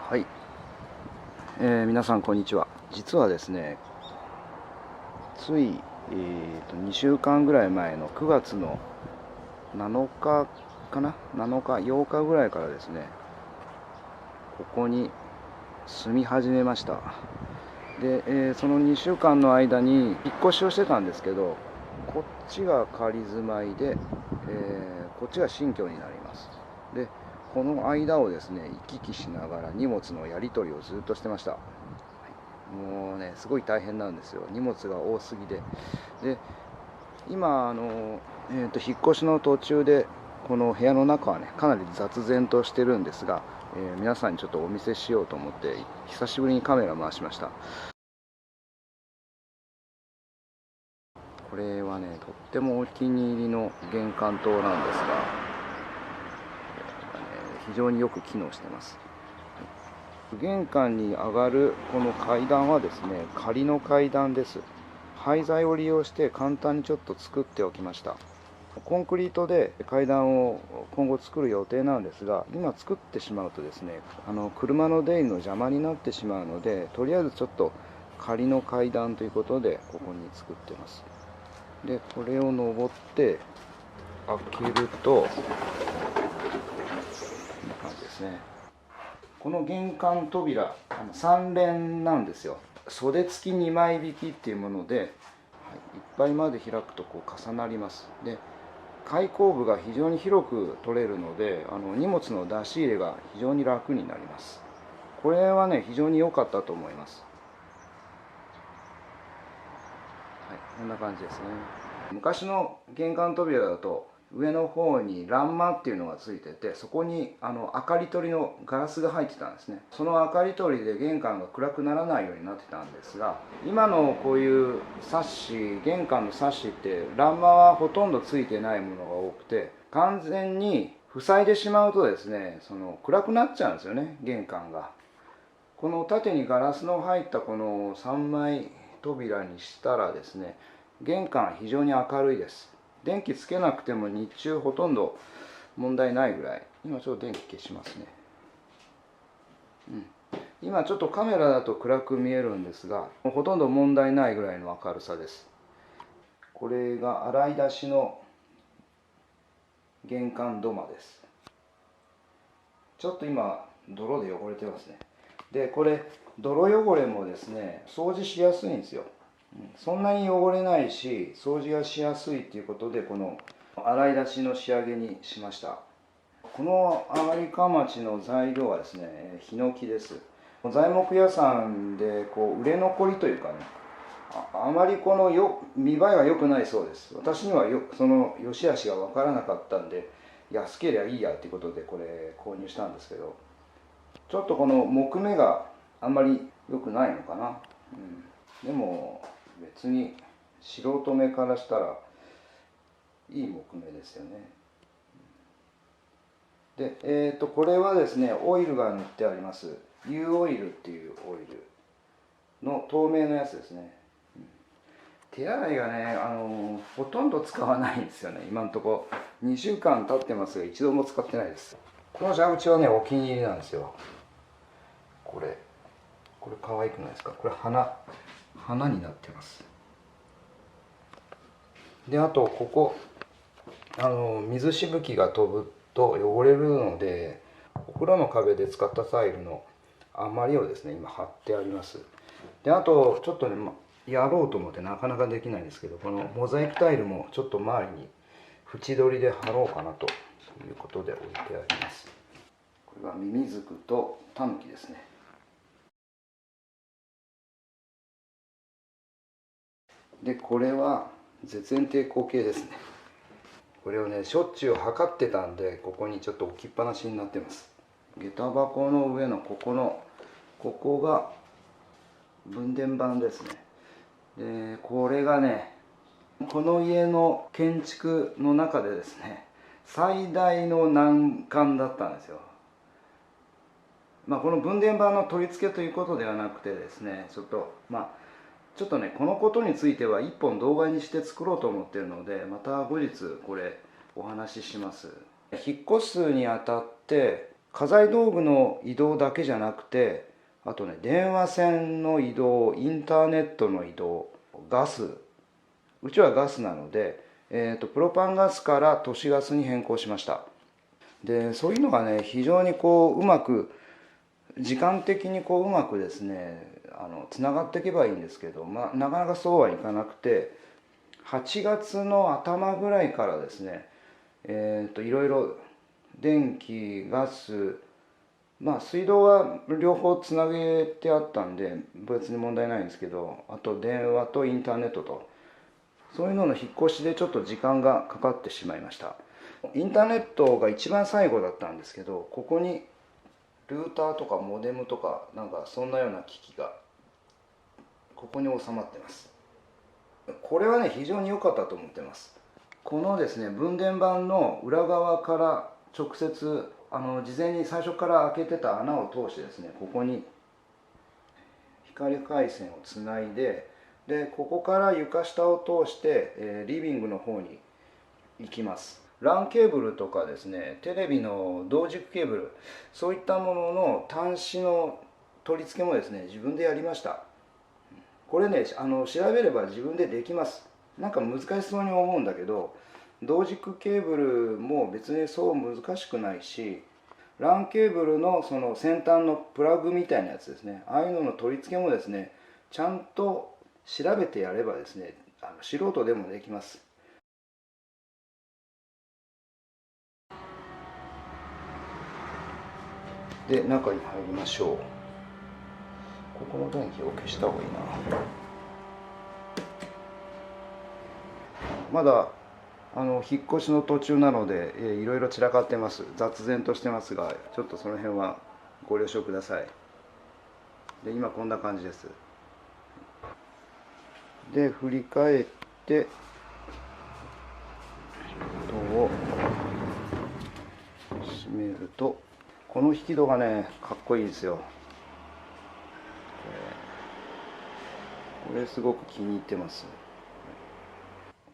はい、皆さんこんにちは。実はですね、つい、2週間ぐらい前の9月の7日かな、7日、8日ぐらいからですね、ここに住み始めました。で、その2週間の間に引っ越しをしてたんですけど、こっちが仮住まいで、こっちが新居になります。で、この間をですね、行き来しながら荷物のやり取りをずっとしてました。もうね、すごい大変なんですよ。荷物が多すぎで。で、今、引っ越しの途中で、この部屋の中はね、かなり雑然としてるんですが、皆さんにちょっとお見せしようと思って、久しぶりにカメラ回しました。これはね、とってもお気に入りの玄関灯なんですが、非常によく機能してます。玄関に上がるこの階段はですね、仮の階段です。廃材を利用して簡単にちょっと作っておきました。コンクリートで階段を今後作る予定なんですが、今作ってしまうとですね、車の出入りの邪魔になってしまうので、とりあえずちょっと仮の階段ということでここに作ってます。で、これを登って開けるとこんな感じですね。この玄関扉、3連なんですよ。袖付き2枚引きっていうもので、はい、いっぱいまで開くとこう重なります。で、開口部が非常に広く取れるので、荷物の出し入れが非常に楽になります。これはね、非常に良かったと思います。はい、こんな感じですね。昔の玄関扉だと上の方に欄間っていうのがついてて、そこに明かり取りのガラスが入ってたんですね。その明かり取りで玄関が暗くならないようになってたんですが、今のこういうサッシ、玄関のサッシって欄間はほとんどついてないものが多くて、完全に塞いでしまうとですね、暗くなっちゃうんですよね、玄関が。この縦にガラスの入ったこの3枚扉にしたらですね、玄関非常に明るいです。電気つけなくても日中ほとんど問題ないぐらい。今ちょっと電気消しますね。今ちょっとカメラだと暗く見えるんですが、ほとんど問題ないぐらいの明るさです。これが洗い出しの玄関土間です。ちょっと今泥で汚れてますね。で、これ泥汚れもですね、掃除しやすいんですよ。そんなに汚れないし、掃除がしやすいっていうことで、この洗い出しの仕上げにしました。この上がりか町の材料はですね、ヒノキです。材木屋さんでこう売れ残りというかね、あまりこの見栄えは良くないそうです。私にはその良し悪しが分からなかったんで、安ければいいやっていうことでこれ購入したんですけど、ちょっとこの木目があんまり良くないのかな。でも別に素人目からしたらいい木目ですよね。で、これはですね、オイルが塗ってあります。U オイルっていうオイルの透明のやつですね。手洗いがね、ほとんど使わないんですよね、今のところ。2週間経ってますが、一度も使ってないです。この蛇口はね、お気に入りなんですよ。これ可愛くないですか？これ花になってます。で、あとここ水しぶきが飛ぶと汚れるので、お風呂の壁で使ったタイルの余りをですね、今貼ってあります。で、あとちょっとね、やろうと思ってなかなかできないんですけど、このモザイクタイルもちょっと周りに縁取りで貼ろうかなということで置いてあります。これはミミズクとタヌキですね。で、これは絶縁抵抗系ですね。これをね、しょっちゅう測ってたんで、ここにちょっと置きっぱなしになってます。下駄箱の上のここが分電盤ですね。で、これがね、この家の建築の中でですね、最大の難関だったんですよ。この分電盤の取り付けということではなくてですね、ちょっとね、このことについては一本動画にして作ろうと思ってるので、また後日これお話しします。引っ越すにあたって家財道具の移動だけじゃなくて、あとね、電話線の移動、インターネットの移動、ガス、うちはガスなので、プロパンガスから都市ガスに変更しました。で、そういうのがね、非常にうまく、時間的にうまくですね、つながっていけばいいんですけど、なかなかそうはいかなくて、8月の頭ぐらいからですね、いろいろ電気、ガス、水道は両方つなげてあったんで別に問題ないんですけど、あと電話とインターネットと、そういうのの引っ越しでちょっと時間がかかってしまいました。インターネットが一番最後だったんですけど、ここにルーターとかモデムとかなんかそんなような機器がここに収まってます。これはね非常に良かったと思ってます。このですね分電盤の裏側から直接事前に最初から開けてた穴を通してですね、ここに光回線をつないで、ここから床下を通して、リビングの方に行きます。LAN ケーブルとかですね、テレビの同軸ケーブル、そういったものの端子の取り付けもですね自分でやりました。これね調べれば自分でできます。なんか難しそうに思うんだけど、同軸ケーブルも別にそう難しくないし、LAN ケーブルのその先端のプラグみたいなやつですね、ああいうのの取り付けもですねちゃんと調べてやればですね素人でもできます。で、中に入りましょう。ここの電気を消した方がいいな。まだ引っ越しの途中なので、いろいろ散らかってます。雑然としてますが、ちょっとその辺はご了承ください。で、今こんな感じです。で、振り返って戸を閉めると、この引き戸がねかっこいいですよ。これすごく気に入ってます。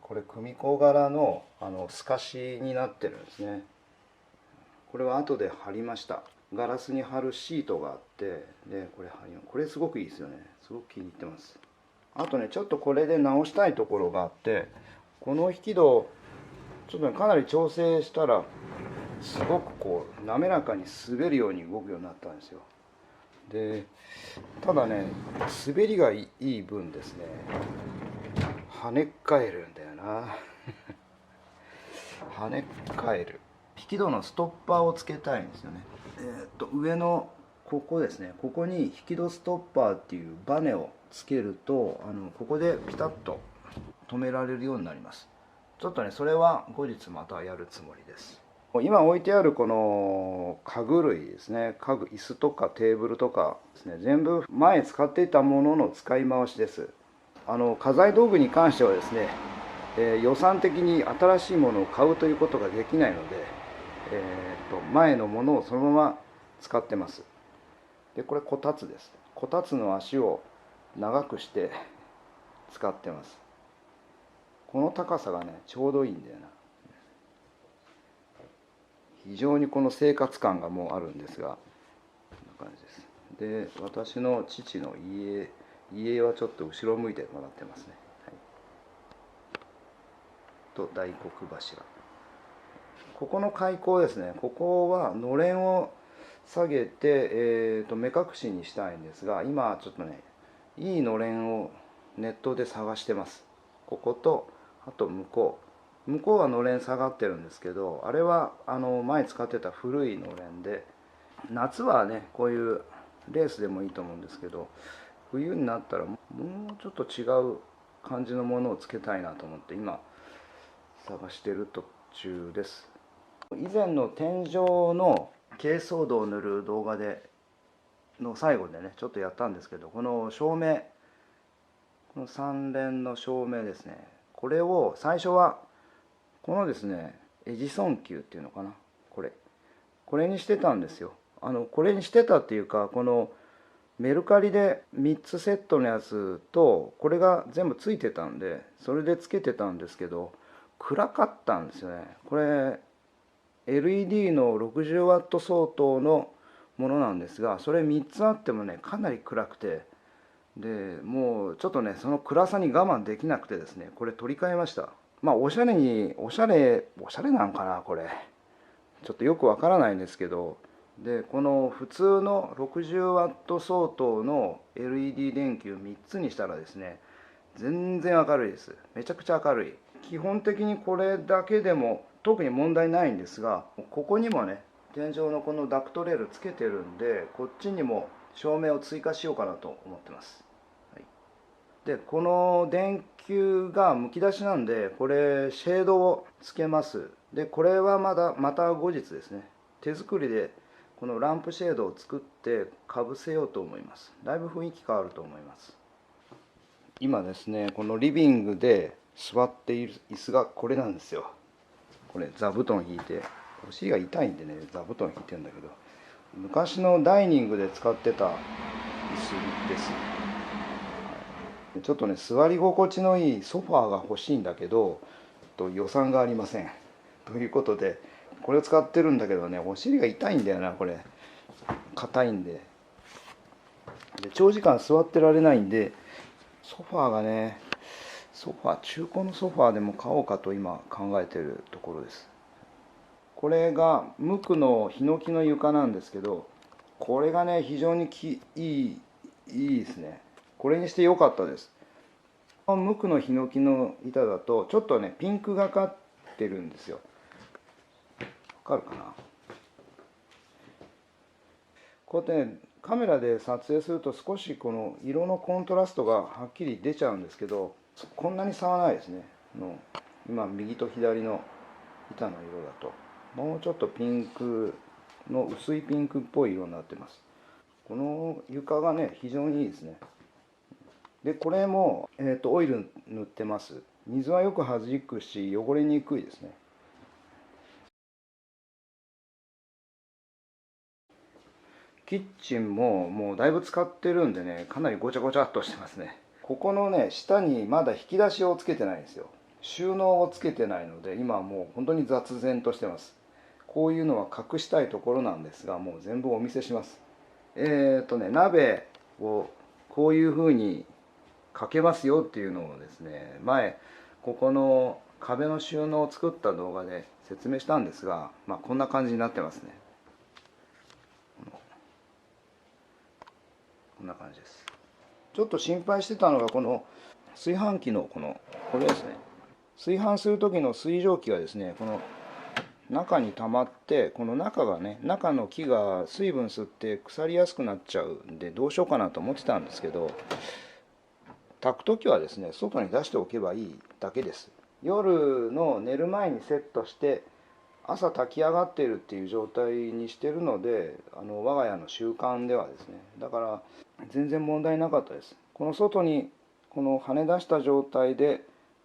これ組子柄の透かしになってるんですね。これは後で貼りました。ガラスに貼るシートがあって、でこれすごくいいですよね。すごく気に入ってます。あとねちょっとこれで直したいところがあって、この引き戸ちょっとねかなり調整したらすごく滑らかに滑るように動くようになったんですよ。でただね滑りがいい分ですね跳ね返るんだよな跳ね返る。引き戸のストッパーをつけたいんですよね。上のここですね、ここに引き戸ストッパーっていうバネをつけるとここでピタッと止められるようになります。ちょっとねそれは後日またやるつもりです。今置いてあるこの家具類ですね、家具、椅子とかテーブルとかですね、全部前使っていたものの使い回しです。家財道具に関してはですね、予算的に新しいものを買うということができないので、前のものをそのまま使ってます。でこれこたつです。こたつの足を長くして使ってます。この高さがねちょうどいいんだよな。非常にこの生活感がもうあるんですが、こんな感じです。で私の父の家はちょっと後ろ向いてもらってますね、はい、と大黒柱、ここの開口ですね、ここはのれんを下げて、目隠しにしたいんですが、今ちょっとねいいのれんをネットで探してます。こことあと向こうはのれん下がってるんですけど、あれは前使ってた古いのれんで、夏はねこういうレースでもいいと思うんですけど、冬になったらもうちょっと違う感じのものをつけたいなと思って今探してる途中です。以前の天井の珪藻土を塗る動画の最後でねちょっとやったんですけど、この照明、この3連の照明ですね、これを最初はこのですねエジソン球っていうのかな、これにしてたんですよ。これにしてたっていうか、このメルカリで3つセットのやつとこれが全部ついてたんで、それでつけてたんですけど暗かったんですよね。これ LED の 60W 相当のものなんですが、それ3つあってもねかなり暗くて、でもうちょっとねその暗さに我慢できなくてですね、これ取り替えました。まあおしゃれなんかな、これちょっとよくわからないんですけど、でこの普通の 60W 相当の LED 電球3つにしたらですね、全然明るいです。めちゃくちゃ明るい。基本的にこれだけでも特に問題ないんですが、ここにもね天井のこのダクトレールつけてるんで、こっちにも照明を追加しようかなと思ってます。はい、でこの電球がむき出しなんで、これシェードをつけます。でこれはまた後日ですね、手作りでこのランプシェードを作ってかぶせようと思います。だいぶ雰囲気変わると思います。今ですね、このリビングで座っている椅子がこれなんですよ。これ座布団引いて、お尻が痛いんでね座布団引いてるんだけど、昔のダイニングで使ってた椅子です。ちょっとね座り心地のいいソファーが欲しいんだけど予算がありません。ということでこれを使ってるんだけどね、お尻が痛いんだよな、これ硬いんで。長時間座ってられないんで、ソファーがね、中古のソファーでも買おうかと今考えてるところです。これが無垢のヒノキの床なんですけど、これがね非常にいいですね。これにしてよかったです。無垢のヒノキの板だとちょっとねピンクがかってるんですよ。わかるかな。こうやってねカメラで撮影すると少しこの色のコントラストがはっきり出ちゃうんですけど、こんなに差はないですね。今右と左の板の色だともうちょっとピンクの薄いピンクっぽい色になってます。この床がね非常にいいですね。でこれも、オイル塗ってます。水はよく弾くし汚れにくいですね。キッチンももうだいぶ使ってるんでね、かなりごちゃごちゃっとしてますね。ここのね下にまだ引き出しをつけてないんですよ。収納をつけてないので今はもう本当に雑然としてます。こういうのは隠したいところなんですが、もう全部お見せします。鍋をこういう風にかけますよっていうのをですね、前ここの壁の収納を作った動画で説明したんですが、こんな感じになってますね。こんな感じです。ちょっと心配してたのがこの炊飯器のこれですね。炊飯する時の水蒸気がですね、この中に溜まって、この中の木が水分吸って腐りやすくなっちゃうんで、どうしようかなと思ってたんですけど、炊く時はですね外に出しておけばいいだけです。夜の寝る前にセットして朝炊き上がっているっていう状態にしてるので、我が家の習慣ではですね、だから全然問題なかったです。この外にこの跳ね出した状態で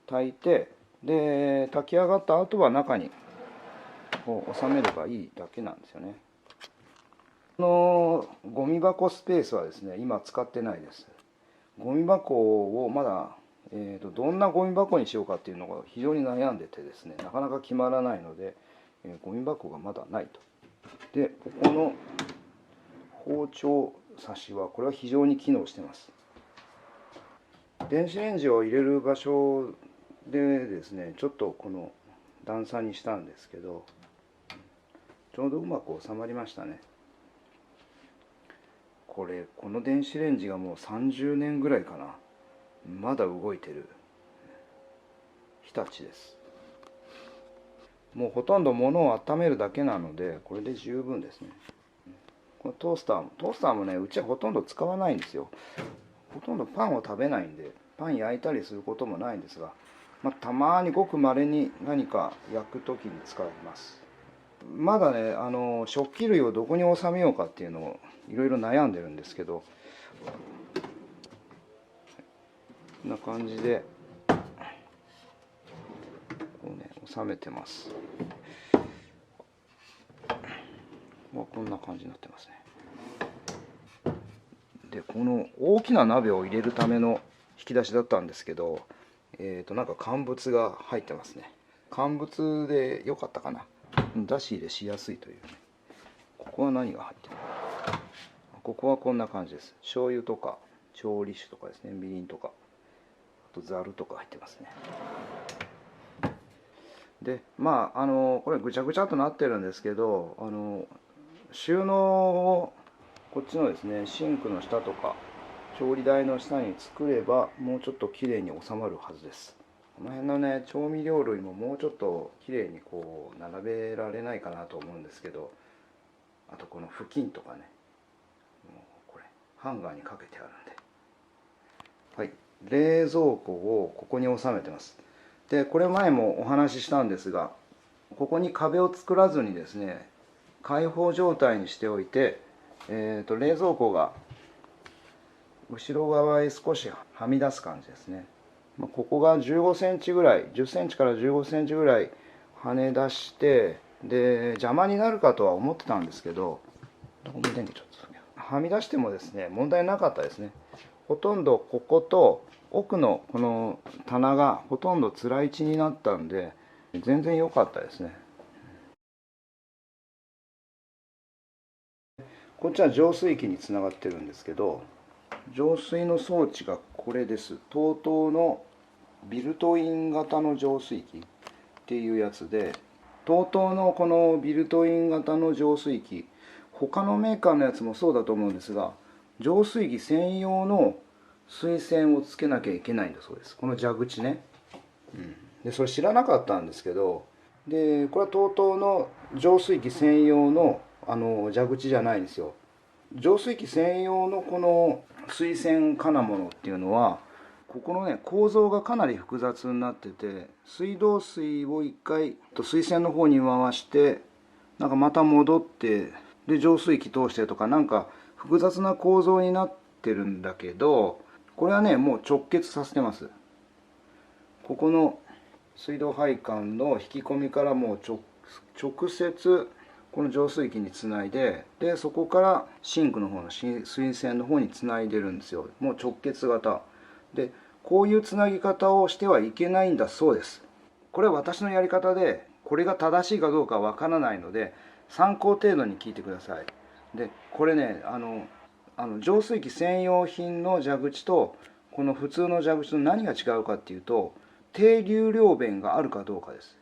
炊いて、で炊き上がった後は中にこう収めればいいだけなんですよね。このゴミ箱スペースはですね今使ってないです。ゴミ箱をまだ、どんなゴミ箱にしようかっていうのが非常に悩んでてですね、なかなか決まらないので、ゴミ箱がまだないと。でここの包丁差しはこれは非常に機能してます。電子レンジを入れる場所でですねちょっとこの段差にしたんですけど、ちょうどうまく収まりましたね。この電子レンジがもう30年ぐらいかな、まだ動いてる日立です。もうほとんど物を温めるだけなのでこれで十分ですね。このトースターもねうちはほとんど使わないんですよ。ほとんどパンを食べないんでパン焼いたりすることもないんですが、たまにごくまれに何か焼く時に使います。まだね食器類をどこに収めようかっていうのをいろいろ悩んでるんですけど、こんな感じでこうね収めてます。こんな感じになってますね。でこの大きな鍋を入れるための引き出しだったんですけど、なんか乾物が入ってますね。乾物で良かったかな。出し入れしやすいというね。ここは何が入ってるの？ここはこんな感じです。醤油とか調理酒とかですね、みりんとか、あとざるとか入ってますね。でこれぐちゃぐちゃとなってるんですけど、収納をこっちのですねシンクの下とか調理台の下に作ればもうちょっときれいに収まるはずです。この辺のね調味料類ももうちょっときれいにこう並べられないかなと思うんですけど、あとこの布巾とかね、もうこれハンガーにかけてあるんで、はい、冷蔵庫をここに収めてます。でこれ前もお話ししたんですが、ここに壁を作らずにですね開放状態にしておいて、冷蔵庫が後ろ側へ少しはみ出す感じですね。ここが15センチぐらい、10センチから15センチぐらい跳ね出して、で邪魔になるかとは思ってたんですけど、はみ出してもですね問題なかったですね。ほとんどここと奥のこの棚がほとんどつらい位置になったんで全然良かったですね。こっちは浄水器につながってるんですけど、浄水の装置がこれです。TOTOのビルトイン型の浄水器っていうやつで、TOTOのこのビルトイン型の浄水器、他のメーカーのやつもそうだと思うんですが、浄水器専用の水栓をつけなきゃいけないんだそうです。この蛇口ね。でそれ知らなかったんですけど、でこれは TOTOの浄水器専用の蛇口じゃないんですよ。浄水器専用のこの水栓金物っていうのは、ここのね構造がかなり複雑になってて、水道水を一回水栓の方に回してなんかまた戻ってで浄水器通してとか、なんか複雑な構造になってるんだけど、これはねもう直結させてます。ここの水道配管の引き込みからもう直接この浄水器につないで、でそこからシンクの方の水栓の方につないでるんですよ。もう直結型で、こういうつなぎ方をしてはいけないんだそうです。これは私のやり方で、これが正しいかどうかわからないので参考程度に聞いてください。でこれね浄水器専用品の蛇口とこの普通の蛇口と何が違うかっていうと、低流量弁があるかどうかです。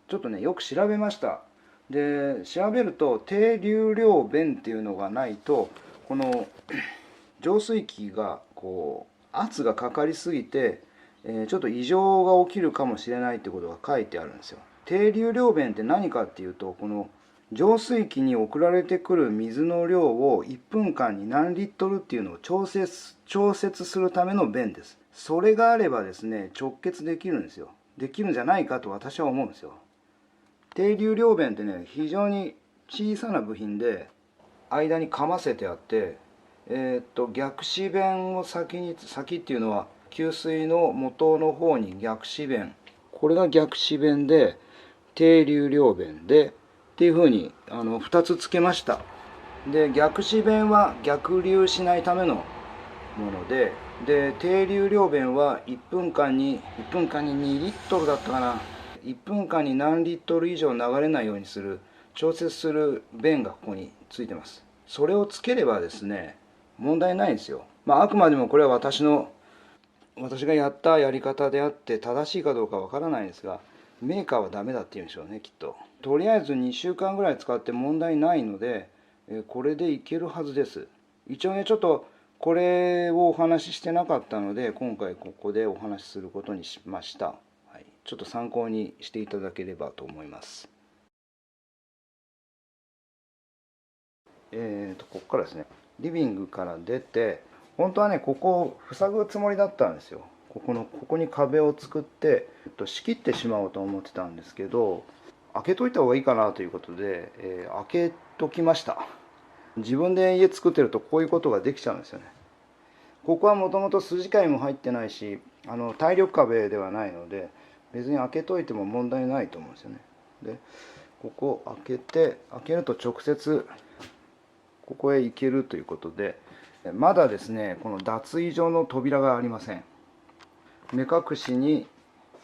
ちょっとねよく調べました。で調べると低流量弁っていうのがないと、この浄水器がこう圧がかかりすぎて、ちょっと異常が起きるかもしれないってことが書いてあるんですよ。低流量弁って何かっていうと、この浄水器に送られてくる水の量を1分間に何リットルっていうのを調節するための弁です。それがあればですね直結できるんですよ。できるんじゃないかと私は思うんですよ。低流量弁ってね非常に小さな部品で間にかませてあって、逆止弁を先っていうのは給水の元の方に逆止弁、これが逆止弁で低流量弁でっていうふうに2つつけました。で逆止弁は逆流しないためのもので、低流量弁は1分間に2リットルだったかな、1分間に何リットル以上流れないようにする調節する弁がここについてます。それをつければですね問題ないんですよ。あくまでもこれは私がやったやり方であって正しいかどうかわからないですが、メーカーはダメだって言うんでしょうねきっと。とりあえず2週間ぐらい使って問題ないので、これでいけるはずです。一応ねちょっとこれをお話ししてなかったので今回ここでお話しすることにしました。はい、ちょっと参考にしていただければと思います。ここからですね、リビングから出て、本当はねここを塞ぐつもりだったんですよ。ここに壁を作って仕切ってしまおうと思ってたんですけど、開けといた方がいいかなということで、開けときました。自分で家作ってるとこういうことができちゃうんですよね。ここはもともと筋交いも入ってないし耐力壁ではないので別に開けといても問題ないと思うんですよね。でここ開けると直接ここへ行けるということで、まだですねこの脱衣所の扉がありません。目隠しに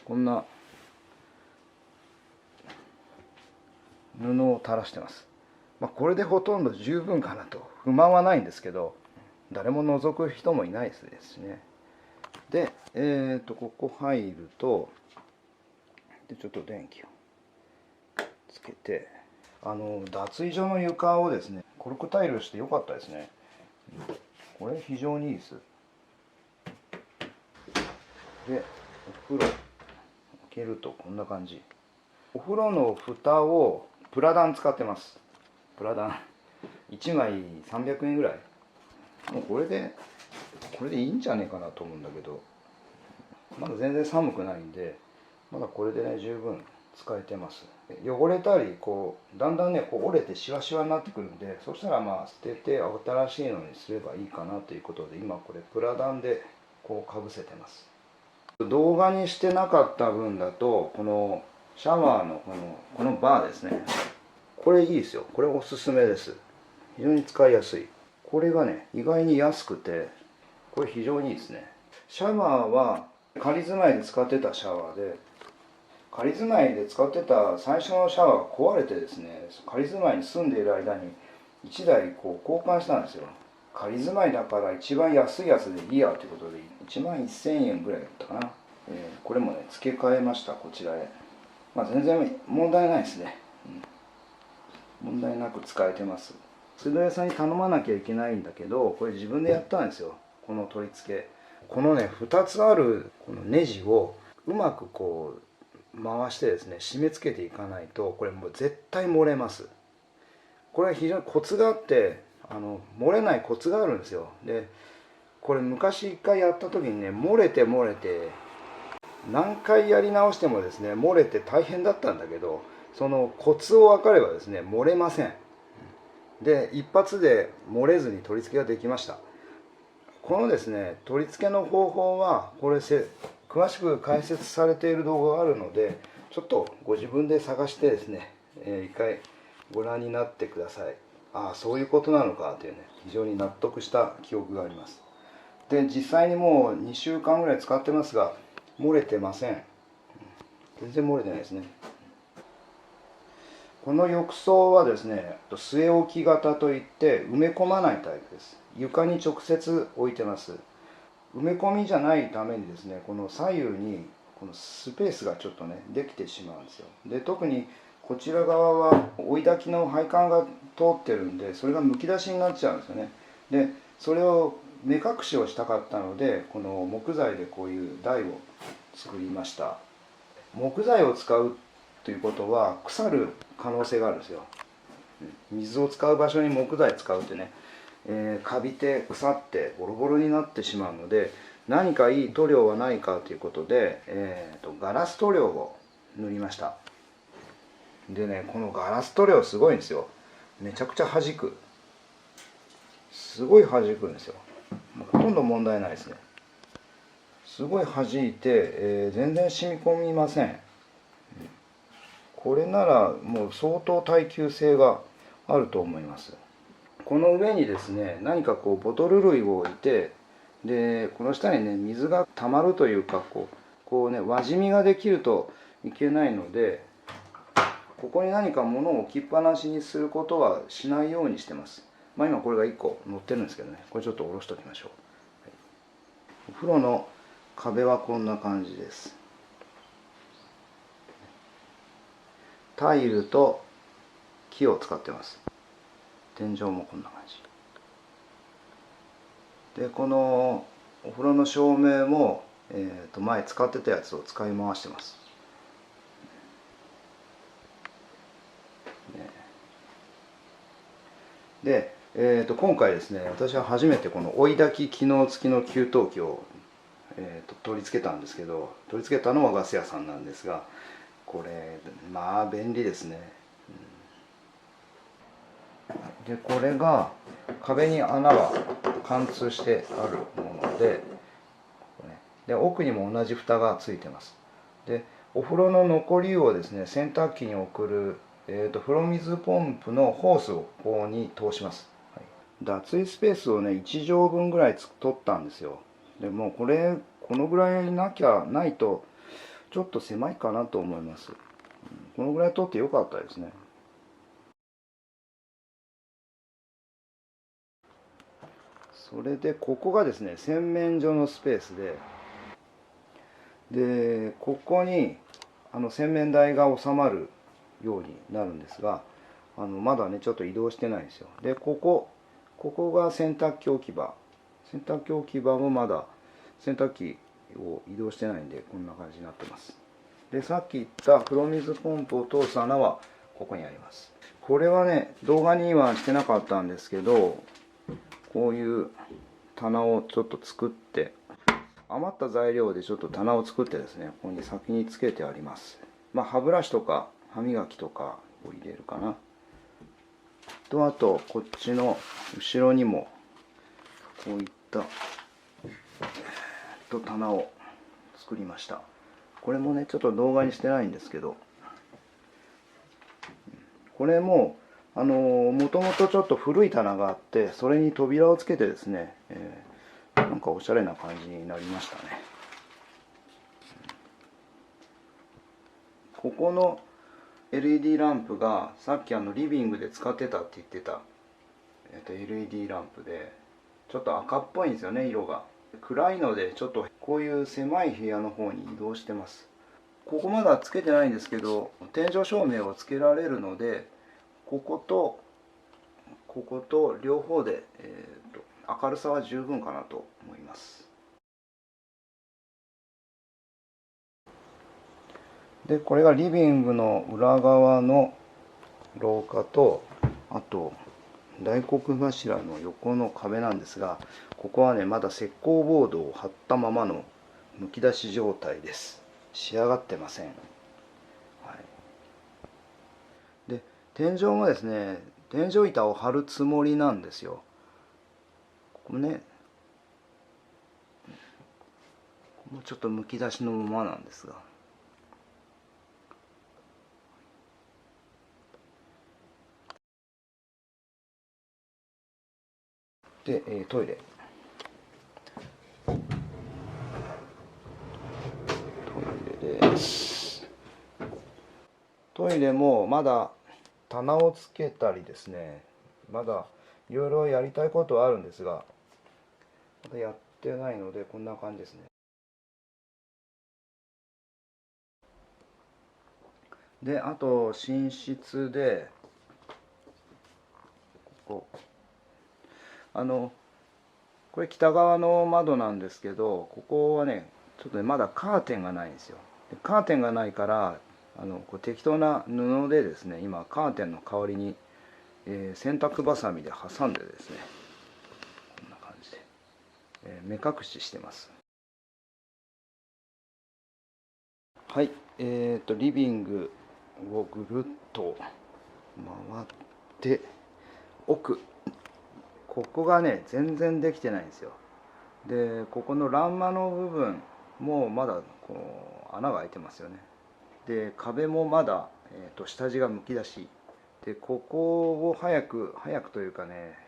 こんな布を垂らしてます。これでほとんど十分かなと、不満はないんですけど、誰も覗く人もいないですしね。で、ここ入ると、でちょっと電気をつけて、脱衣所の床をですね、コルクタイルしてよかったですね。これ非常にいいです。で、お風呂開けるとこんな感じ。お風呂の蓋をプラダン使ってます。プラダン1枚300円ぐらい。もうこれでいいんじゃねえかなと思うんだけど、まだ全然寒くないんで、まだこれでね十分使えてます。汚れたりだんだんね折れてシワシワになってくるんで、そしたら捨てて新しいのにすればいいかなということで、今これプラダンでかぶせてます。動画にしてなかった分だと、このシャワーのこのバーですね、これいいですよ。これおすすめです。非常に使いやすい。これがね意外に安くて、これ非常にいいですね。シャワーは仮住まいで使ってたシャワーで、仮住まいで使ってた最初のシャワーが壊れてですね、仮住まいに住んでいる間に1台交換したんですよ。仮住まいだから一番安いやつでいいやということで1万1000円ぐらいだったかな。これもね付け替えました、こちらへ。全然問題ないですね、問題なく使えてます。水道屋さんに頼まなきゃいけないんだけど、これ自分でやったんですよ、この取り付け。このね2つあるこのネジをうまく回してですね締め付けていかないと、これもう絶対漏れます。これは非常にコツがあって、漏れないコツがあるんですよ。でこれ昔1回やった時にね漏れて何回やり直してもですね漏れて大変だったんだけど、そのコツを分かればですね漏れません。で一発で漏れずに取り付けができました。このですね取り付けの方法は詳しく解説されている動画があるので、ちょっとご自分で探してですね、一回ご覧になってください。ああそういうことなのかというね、非常に納得した記憶があります。で実際にもう2週間ぐらい使ってますが漏れてません。全然漏れてないですね。この浴槽はですね据え置き型といって埋め込まないタイプです。床に直接置いてます。埋め込みじゃないためにですね、この左右にこのスペースがちょっとねできてしまうんですよ。で特にこちら側は追い焚きの配管が通ってるんで、それがむき出しになっちゃうんですよね。でそれを目隠しをしたかったので、この木材でこういう台を作りました。木材を使うということは腐る可能性があるんですよ。水を使う場所に木材使うってね、カビて腐ってボロボロになってしまうので、何かいい塗料はないかということで、ガラス塗料を塗りました。でねこのガラス塗料すごいんですよ。めちゃくちゃ弾く、すごい弾くんですよ。ほとんど問題ないですね。すごい弾いて、全然染み込みません。これならもう相当耐久性があると思います。この上にですね何かボトル類を置いて、でこの下にね水がたまるというか輪染みができるといけないので、ここに何か物を置きっぱなしにすることはしないようにしてます。今これが1個乗ってるんですけどね、これちょっと下ろしておきましょう。お風呂の壁はこんな感じです。タイルと木を使ってます。天井もこんな感じで、このお風呂の照明も、前使ってたやつを使い回してます、で、今回ですね私は初めてこの追い焚き機能付きの給湯器を、取り付けたんですけど、取り付けたのはガス屋さんなんですが、これ便利ですね。でこれが壁に穴が貫通してあるもので、奥にも同じ蓋がついてます。でお風呂の残り湯をですね洗濯機に送る、風呂水ポンプのホースをここに通します。脱衣スペースをね1畳分ぐらい取ったんですよ。でもうこのぐらいないとちょっと狭いかなと思います。このぐらい取ってよかったですね。それでここがですね、洗面所のスペースで、ここに洗面台が収まるようになるんですが、まだねちょっと移動してないんですよ。でここが洗濯機置き場。洗濯機置き場もまだ洗濯機を移動してないんで、こんな感じになってます。でさっき言った風呂水ポンプを通す穴はここにあります。これはね動画にはしてなかったんですけど、こういう棚をちょっと作って、余った材料でちょっと棚を作ってですね、ここに先につけてあります。歯ブラシとか歯磨きとかを入れるかなと、あとこっちの後ろにもこういった棚を作りました。これもねちょっと動画にしてないんですけど、これももともとちょっと古い棚があって、それに扉をつけてですね、なんかおしゃれな感じになりましたね。ここの LED ランプがさっきリビングで使ってたって言ってた、LED ランプで、ちょっと赤っぽいんですよね、色が。暗いのでちょっとこういう狭い部屋の方に移動してます。ここまだつけてないんですけど、天井照明をつけられるので、ここと両方で、明るさは十分かなと思います。でこれがリビングの裏側の廊下と、あと大黒柱の横の壁なんですが、ここはねまだ石膏ボードを貼ったままのむき出し状態です。仕上がってません。はい、で天井もですね、天井板を貼るつもりなんですよ。ここね、もうちょっとむき出しのままなんですが、で、トイレです。トイレもまだ棚をつけたりですね、まだいろいろやりたいことはあるんですが、まだやってないのでこんな感じですね。であと寝室で、ここれ北側の窓なんですけど、ここはねちょっとねまだカーテンがないんですよ。でカーテンがないから、こう適当な布でですね、今カーテンの代わりに、洗濯バサミで挟んでですね、こんな感じで、目隠ししてます。はい、リビングをぐるっと回って奥、ここがね全然できてないんですよ。でここの欄間の部分もまだこう穴が開いてますよね。で壁もまだ、下地がむき出しで、ここを早くというかね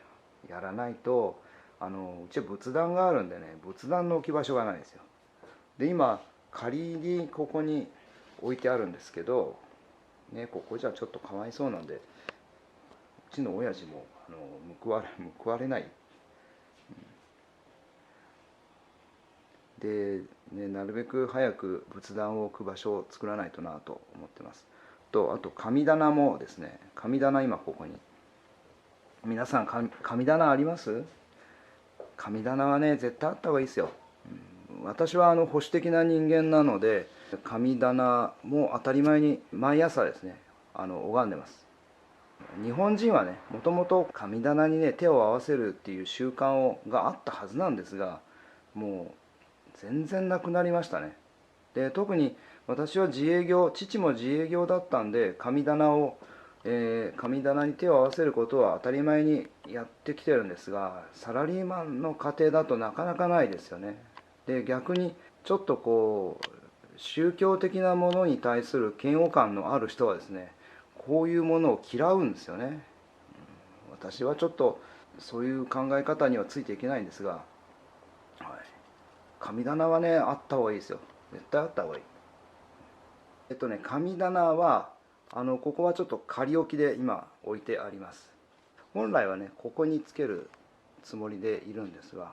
やらないと、うちは仏壇があるんでね、仏壇の置き場所がないんですよ。で今仮にここに置いてあるんですけどね、ここじゃちょっとかわいそうなんで、うちの親父も報われないで、ね、なるべく早く仏壇を置く場所を作らないとなと思ってます。あと神棚もですね、神棚今ここに、皆さん神棚あります？神棚はね絶対あった方がいいですよ。私は保守的な人間なので、神棚も当たり前に毎朝ですね拝んでます。日本人はねもともと神棚にね手を合わせるっていう習慣があったはずなんですが、もう全然なくなりましたね。で特に私は父も自営業だったんで、神棚に手を合わせることは当たり前にやってきてるんですが、サラリーマンの家庭だとなかなかないですよね。で逆にちょっとこう宗教的なものに対する嫌悪感のある人はですね、こういうものを嫌うんですよね。私はちょっとそういう考え方にはついていけないんですが、はい、神棚はねあった方がいいですよ。絶対あった方がいい。神棚はここはちょっと仮置きで今置いてあります。本来はねここにつつもりでいるんですが、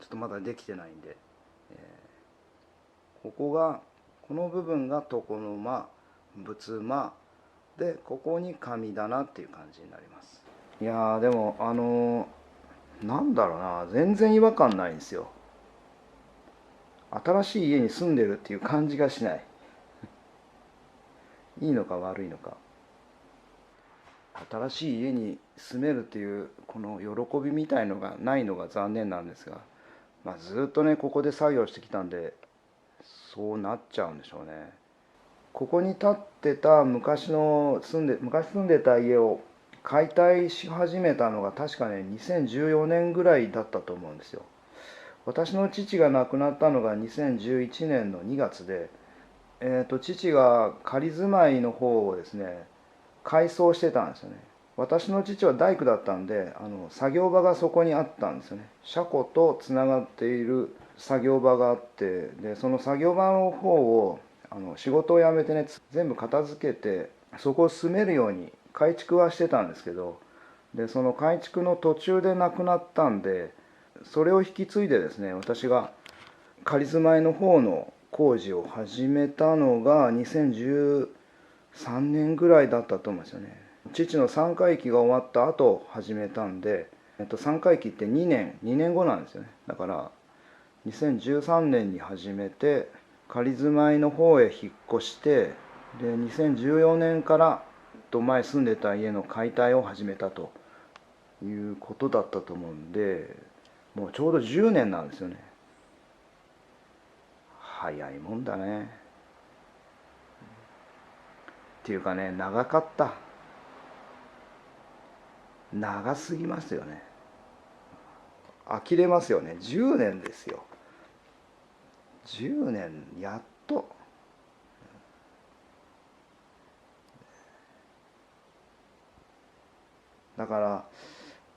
ちょっとまだできてないんで、この部分が床の間、仏間で、ここに神棚っていう感じになります。いやー、でもなんだろうな、全然違和感ないんですよ。新しい家に住んでるっていう感じがしない。いいのか悪いのか。新しい家に住めるっていうこの喜びみたいのがないのが残念なんですが、ずっとねここで作業してきたんでそうなっちゃうんでしょうね。ここに建ってた昔住んでた家を解体し始めたのが確かね2014年ぐらいだったと思うんですよ。私の父が亡くなったのが2011年の2月で、父が仮住まいの方をですね改装してたんですよね。私の父は大工だったんで作業場がそこにあったんですよね。車庫とつながっている作業場があって、でその作業場の方を仕事を辞めてね全部片付けてそこを住めるように改築はしてたんですけど、でその改築の途中で亡くなったんで、それを引き継いでですね私が仮住まいの方の工事を始めたのが2013年ぐらいだったと思うんですよね。父の三回忌が終わった後始めたんで、三回忌って2年後なんですよね。だから2013年に始めて仮住まいの方へ引っ越して、で2014年から前住んでた家の解体を始めたということだったと思うんで、もうちょうど10年なんですよね。早いもんだね。っていうかね、長かった。長すぎますよね。呆れますよね。10年ですよ。10年やっと。だか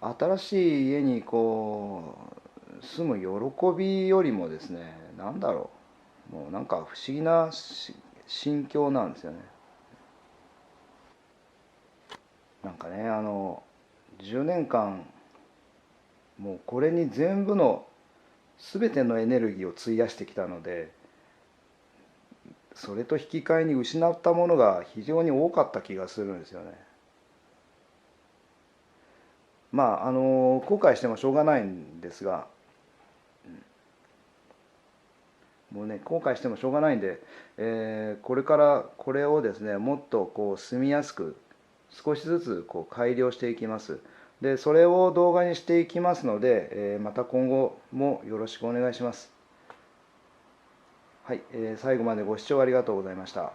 ら新しい家に住む喜びよりもですね、なんだろう、もうなんか不思議な心境なんですよね。なんかね10年間もうこれに全部の全てのエネルギーを費やしてきたので、それと引き換えに失ったものが非常に多かった気がするんですよね。後悔してもしょうがないんですが、もうね後悔してもしょうがないんで、これからこれをですねもっと住みやすく少しずつ改良していきます。でそれを動画にしていきますので、また今後もよろしくお願いします。はい、最後までご視聴ありがとうございました。